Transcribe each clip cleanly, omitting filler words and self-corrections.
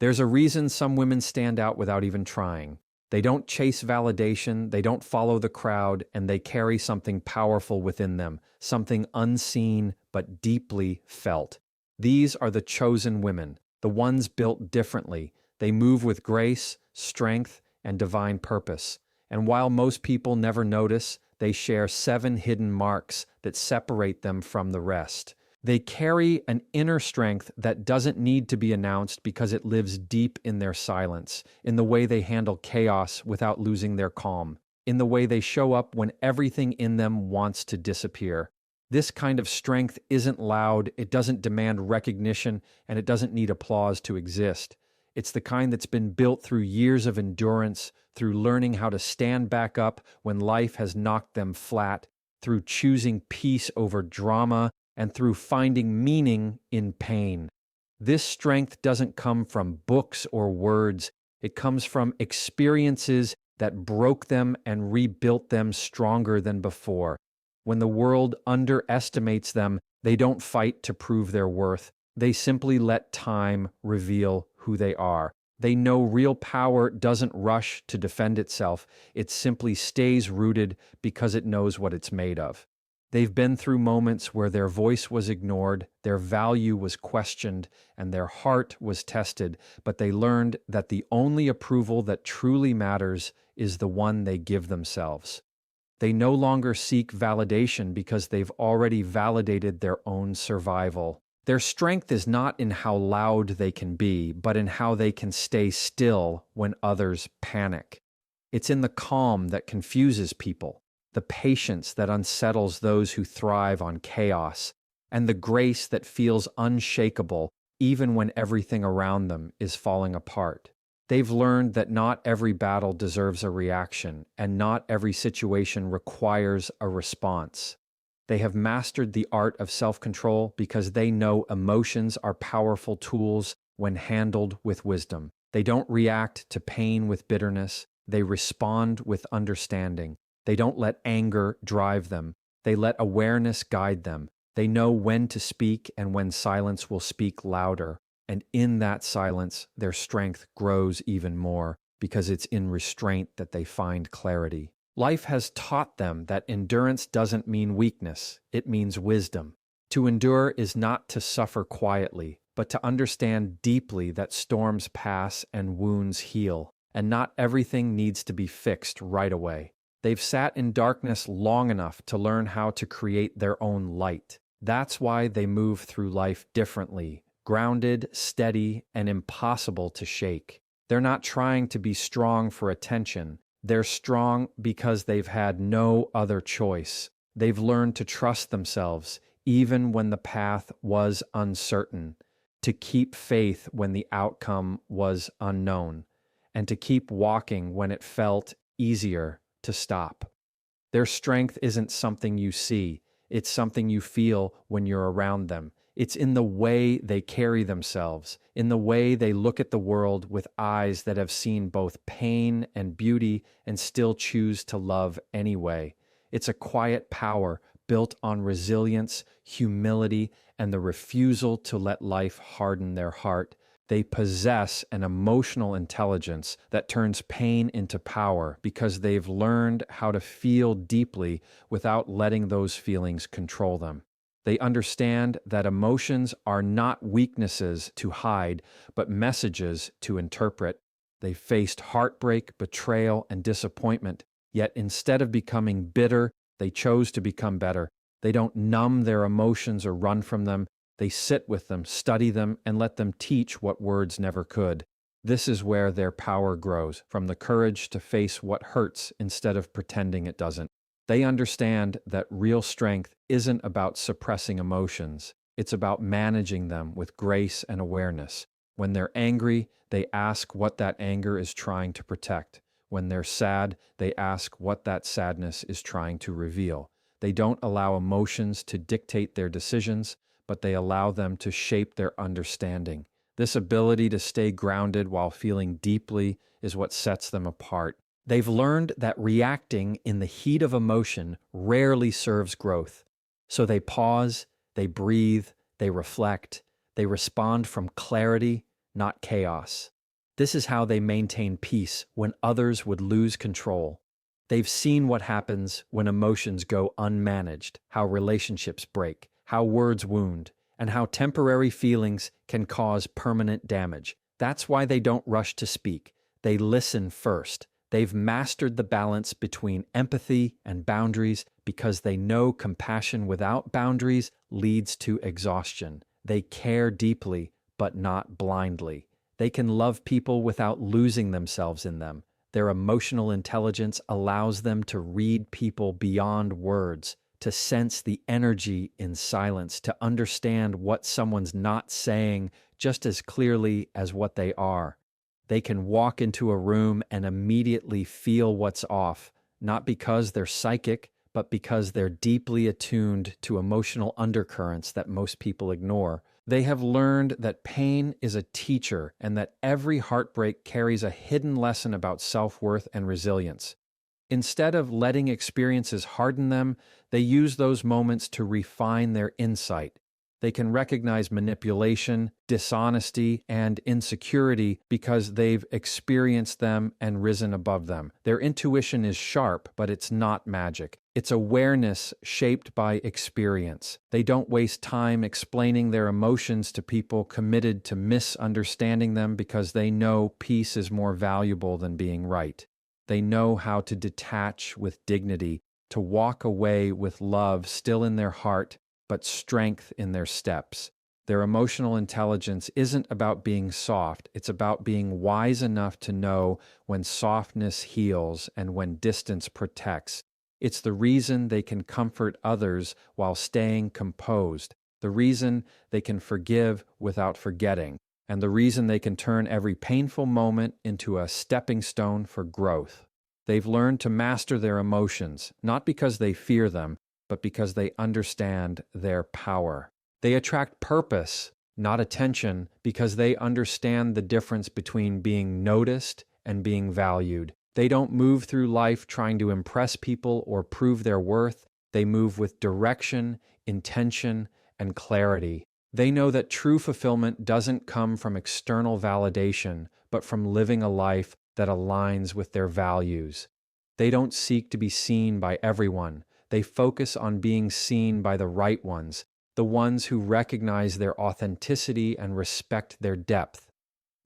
There's a reason some women stand out without even trying. They don't chase validation, they don't follow the crowd, and they carry something powerful within them, something unseen but deeply felt. These are the chosen women, the ones built differently. They move with grace, strength, and divine purpose. And while most people never notice, they share 7 hidden marks that separate them from the rest. They carry an inner strength that doesn't need to be announced because it lives deep in their silence, in the way they handle chaos without losing their calm, in the way they show up when everything in them wants to disappear. This kind of strength isn't loud, it doesn't demand recognition, and it doesn't need applause to exist. It's the kind that's been built through years of endurance, through learning how to stand back up when life has knocked them flat, through choosing peace over drama, and through finding meaning in pain. This strength doesn't come from books or words. It comes from experiences that broke them and rebuilt them stronger than before. When the world underestimates them, they don't fight to prove their worth. They simply let time reveal who they are. They know real power doesn't rush to defend itself. It simply stays rooted because it knows what it's made of. They've been through moments where their voice was ignored, their value was questioned, and their heart was tested, but they learned that the only approval that truly matters is the one they give themselves. They no longer seek validation because they've already validated their own survival. Their strength is not in how loud they can be, but in how they can stay still when others panic. It's in the calm that confuses people, the patience that unsettles those who thrive on chaos, and the grace that feels unshakable even when everything around them is falling apart. They've learned that not every battle deserves a reaction, and not every situation requires a response. They have mastered the art of self-control because they know emotions are powerful tools when handled with wisdom. They don't react to pain with bitterness, they respond with understanding. They don't let anger drive them. They let awareness guide them. They know when to speak and when silence will speak louder. And in that silence, their strength grows even more because it's in restraint that they find clarity. Life has taught them that endurance doesn't mean weakness, it means wisdom. To endure is not to suffer quietly, but to understand deeply that storms pass and wounds heal, and not everything needs to be fixed right away. They've sat in darkness long enough to learn how to create their own light. That's why they move through life differently, grounded, steady, and impossible to shake. They're not trying to be strong for attention. They're strong because they've had no other choice. They've learned to trust themselves, even when the path was uncertain, to keep faith when the outcome was unknown, and to keep walking when it felt easier to stop. Their strength isn't something you see, it's something you feel when you're around them. It's in the way they carry themselves, in the way they look at the world with eyes that have seen both pain and beauty and still choose to love anyway. It's a quiet power built on resilience, humility, and the refusal to let life harden their heart. They possess an emotional intelligence that turns pain into power because they've learned how to feel deeply without letting those feelings control them. They understand that emotions are not weaknesses to hide, but messages to interpret. They faced heartbreak, betrayal, and disappointment, yet instead of becoming bitter, they chose to become better. They don't numb their emotions or run from them. They sit with them, study them, and let them teach what words never could. This is where their power grows, from the courage to face what hurts instead of pretending it doesn't. They understand that real strength isn't about suppressing emotions. It's about managing them with grace and awareness. When they're angry, they ask what that anger is trying to protect. When they're sad, they ask what that sadness is trying to reveal. They don't allow emotions to dictate their decisions, but they allow them to shape their understanding. This ability to stay grounded while feeling deeply is what sets them apart. They've learned that reacting in the heat of emotion rarely serves growth. So they pause, they breathe, they reflect, they respond from clarity, not chaos. This is how they maintain peace when others would lose control. They've seen what happens when emotions go unmanaged, how relationships break, how words wound, and how temporary feelings can cause permanent damage. That's why they don't rush to speak. They listen first. They've mastered the balance between empathy and boundaries because they know compassion without boundaries leads to exhaustion. They care deeply, but not blindly. They can love people without losing themselves in them. Their emotional intelligence allows them to read people beyond words, to sense the energy in silence, to understand what someone's not saying just as clearly as what they are. They can walk into a room and immediately feel what's off, not because they're psychic, but because they're deeply attuned to emotional undercurrents that most people ignore. They have learned that pain is a teacher and that every heartbreak carries a hidden lesson about self-worth and resilience. Instead of letting experiences harden them, they use those moments to refine their insight. They can recognize manipulation, dishonesty, and insecurity because they've experienced them and risen above them. Their intuition is sharp, but it's not magic. It's awareness shaped by experience. They don't waste time explaining their emotions to people committed to misunderstanding them because they know peace is more valuable than being right. They know how to detach with dignity, to walk away with love still in their heart, but strength in their steps. Their emotional intelligence isn't about being soft, it's about being wise enough to know when softness heals and when distance protects. It's the reason they can comfort others while staying composed, the reason they can forgive without forgetting, and the reason they can turn every painful moment into a stepping stone for growth. They've learned to master their emotions, not because they fear them, but because they understand their power. They attract purpose, not attention, because they understand the difference between being noticed and being valued. They don't move through life trying to impress people or prove their worth. They move with direction, intention, and clarity. They know that true fulfillment doesn't come from external validation, but from living a life that aligns with their values. They don't seek to be seen by everyone. They focus on being seen by the right ones, the ones who recognize their authenticity and respect their depth.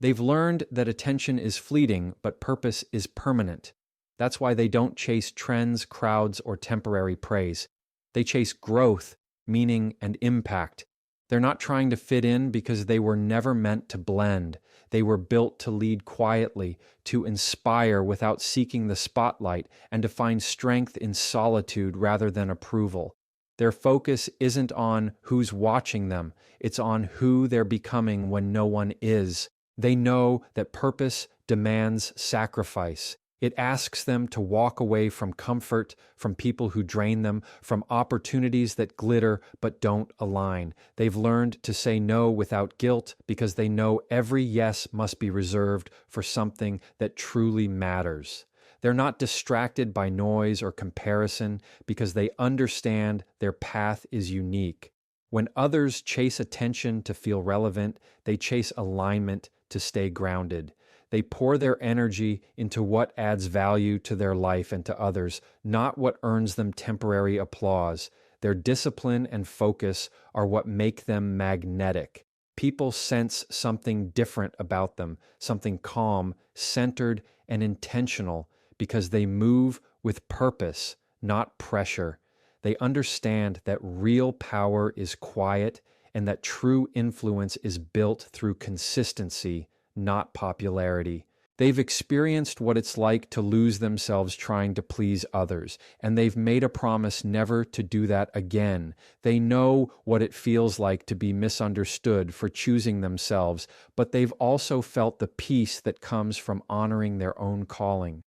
They've learned that attention is fleeting, but purpose is permanent. That's why they don't chase trends, crowds, or temporary praise. They chase growth, meaning, and impact. They're not trying to fit in because they were never meant to blend. They were built to lead quietly, to inspire without seeking the spotlight, and to find strength in solitude rather than approval. Their focus isn't on who's watching them, it's on who they're becoming when no one is. They know that purpose demands sacrifice. It asks them to walk away from comfort, from people who drain them, from opportunities that glitter but don't align. They've learned to say no without guilt because they know every yes must be reserved for something that truly matters. They're not distracted by noise or comparison because they understand their path is unique. When others chase attention to feel relevant, they chase alignment to stay grounded. They pour their energy into what adds value to their life and to others, not what earns them temporary applause. Their discipline and focus are what make them magnetic. People sense something different about them, something calm, centered, and intentional, because they move with purpose, not pressure. They understand that real power is quiet and that true influence is built through consistency, not popularity. They've experienced what it's like to lose themselves trying to please others, and they've made a promise never to do that again. They know what it feels like to be misunderstood for choosing themselves, but they've also felt the peace that comes from honoring their own calling.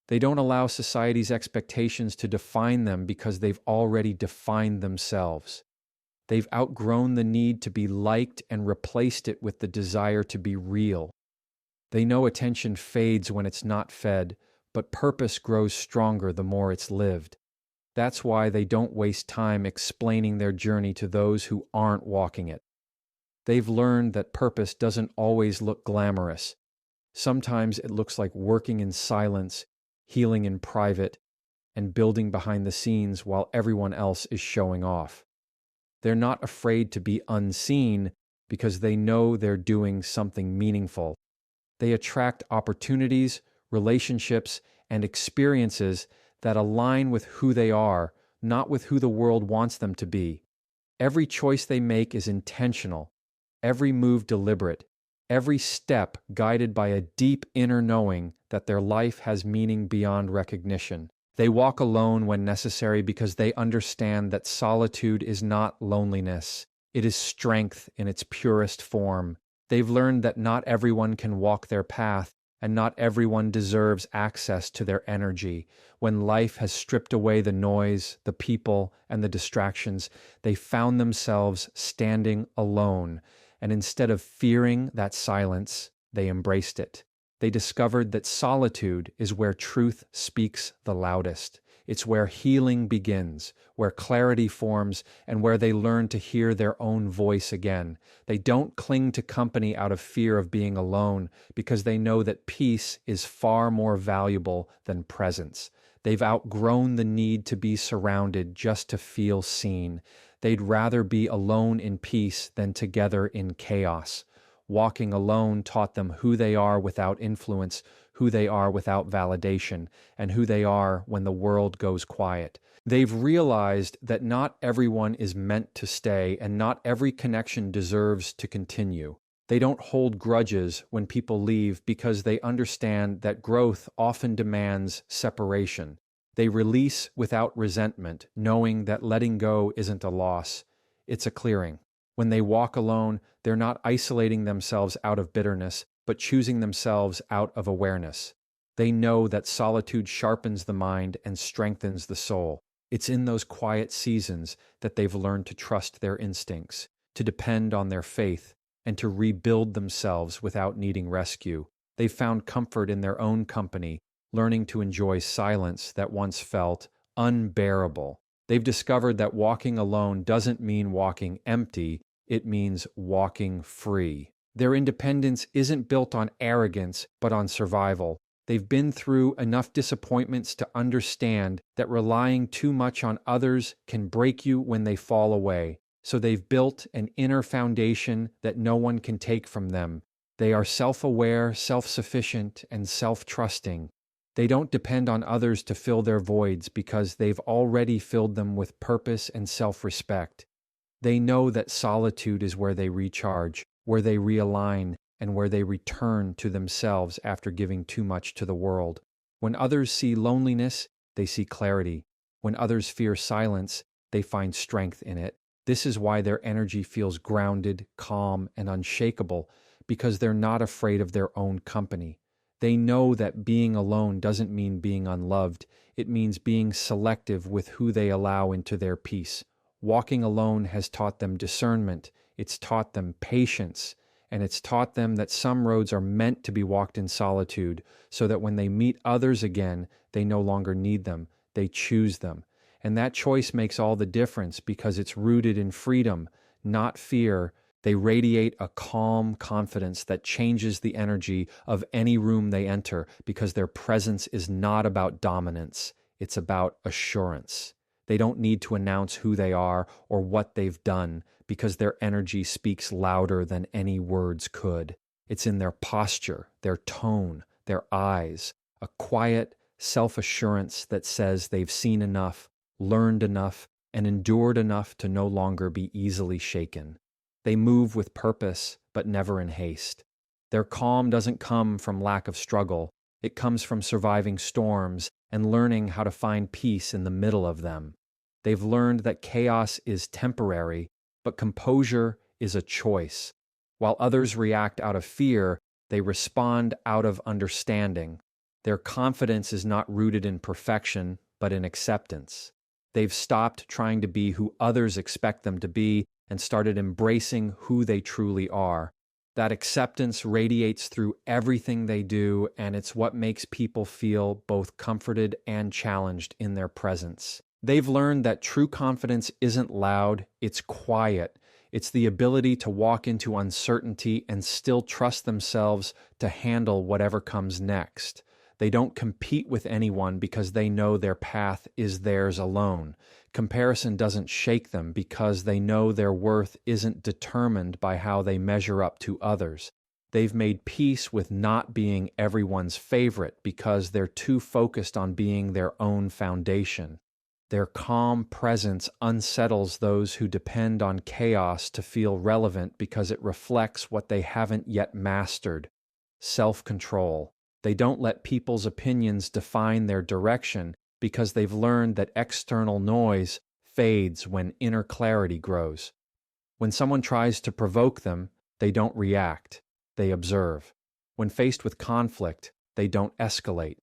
They don't allow society's expectations to define them because they've already defined themselves. They've outgrown the need to be liked and replaced it with the desire to be real. They know attention fades when it's not fed, but purpose grows stronger the more it's lived. That's why they don't waste time explaining their journey to those who aren't walking it. They've learned that purpose doesn't always look glamorous. Sometimes it looks like working in silence, healing in private, and building behind the scenes while everyone else is showing off. They're not afraid to be unseen because they know they're doing something meaningful. They attract opportunities, relationships, and experiences that align with who they are, not with who the world wants them to be. Every choice they make is intentional, every move deliberate, every step guided by a deep inner knowing that their life has meaning beyond recognition. They walk alone when necessary because they understand that solitude is not loneliness. It is strength in its purest form. They've learned that not everyone can walk their path, and not everyone deserves access to their energy. When life has stripped away the noise, the people, and the distractions, they found themselves standing alone. And instead of fearing that silence, they embraced it. They discovered that solitude is where truth speaks the loudest. It's where healing begins, where clarity forms, and where they learn to hear their own voice again. They don't cling to company out of fear of being alone, because they know that peace is far more valuable than presence. They've outgrown the need to be surrounded just to feel seen. They'd rather be alone in peace than together in chaos. Walking alone taught them who they are without influence, who they are without validation, and who they are when the world goes quiet. They've realized that not everyone is meant to stay, and not every connection deserves to continue. They don't hold grudges when people leave because they understand that growth often demands separation. They release without resentment, knowing that letting go isn't a loss, it's a clearing. When they walk alone, they're not isolating themselves out of bitterness, but choosing themselves out of awareness. They know that solitude sharpens the mind and strengthens the soul. It's in those quiet seasons that they've learned to trust their instincts, to depend on their faith, and to rebuild themselves without needing rescue. They've found comfort in their own company, learning to enjoy silence that once felt unbearable. They've discovered that walking alone doesn't mean walking empty, it means walking free. Their independence isn't built on arrogance, but on survival. They've been through enough disappointments to understand that relying too much on others can break you when they fall away. So they've built an inner foundation that no one can take from them. They are self-aware, self-sufficient, and self-trusting. They don't depend on others to fill their voids because they've already filled them with purpose and self-respect. They know that solitude is where they recharge, where they realign, and where they return to themselves after giving too much to the world. When others see loneliness, they see clarity. When others fear silence, they find strength in it. This is why their energy feels grounded, calm, and unshakable, because they're not afraid of their own company. They know that being alone doesn't mean being unloved. It means being selective with who they allow into their peace. Walking alone has taught them discernment. It's taught them patience. And it's taught them that some roads are meant to be walked in solitude, so that when they meet others again, they no longer need them. They choose them. And that choice makes all the difference because it's rooted in freedom, not fear. They radiate a calm confidence that changes the energy of any room they enter because their presence is not about dominance, it's about assurance. They don't need to announce who they are or what they've done because their energy speaks louder than any words could. It's in their posture, their tone, their eyes, a quiet self-assurance that says they've seen enough, learned enough, and endured enough to no longer be easily shaken. They move with purpose, but never in haste. Their calm doesn't come from lack of struggle. It comes from surviving storms and learning how to find peace in the middle of them. They've learned that chaos is temporary, but composure is a choice. While others react out of fear, they respond out of understanding. Their confidence is not rooted in perfection, but in acceptance. They've stopped trying to be who others expect them to be and started embracing who they truly are. That acceptance radiates through everything they do, and it's what makes people feel both comforted and challenged in their presence. They've learned that true confidence isn't loud, it's quiet. It's the ability to walk into uncertainty and still trust themselves to handle whatever comes next. They don't compete with anyone because they know their path is theirs alone. Comparison doesn't shake them because they know their worth isn't determined by how they measure up to others. They've made peace with not being everyone's favorite because they're too focused on being their own foundation. Their calm presence unsettles those who depend on chaos to feel relevant because it reflects what they haven't yet mastered: self-control. They don't let people's opinions define their direction because they've learned that external noise fades when inner clarity grows. When someone tries to provoke them, they don't react, they observe. When faced with conflict, they don't escalate.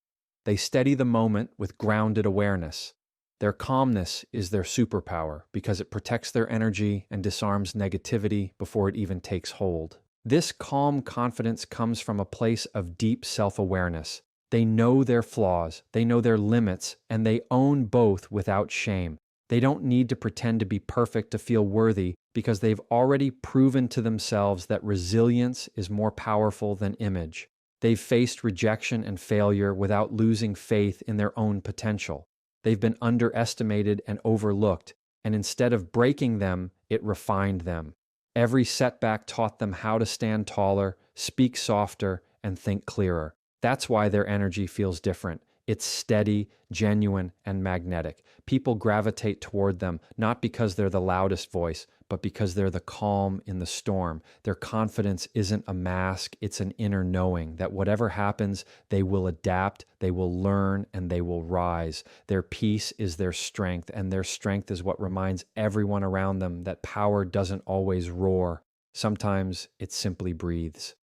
They steady the moment with grounded awareness. Their calmness is their superpower because it protects their energy and disarms negativity before it even takes hold. This calm confidence comes from a place of deep self-awareness. They know their flaws, they know their limits, and they own both without shame. They don't need to pretend to be perfect to feel worthy because they've already proven to themselves that resilience is more powerful than image. They've faced rejection and failure without losing faith in their own potential. They've been underestimated and overlooked, and instead of breaking them, it refined them. Every setback taught them how to stand taller, speak softer, and think clearer. That's why their energy feels different. It's steady, genuine, and magnetic. People gravitate toward them not because they're the loudest voice, but because they're the calm in the storm. Their confidence isn't a mask, it's an inner knowing that whatever happens, they will adapt, they will learn, and they will rise. Their peace is their strength, and their strength is what reminds everyone around them that power doesn't always roar. Sometimes it simply breathes.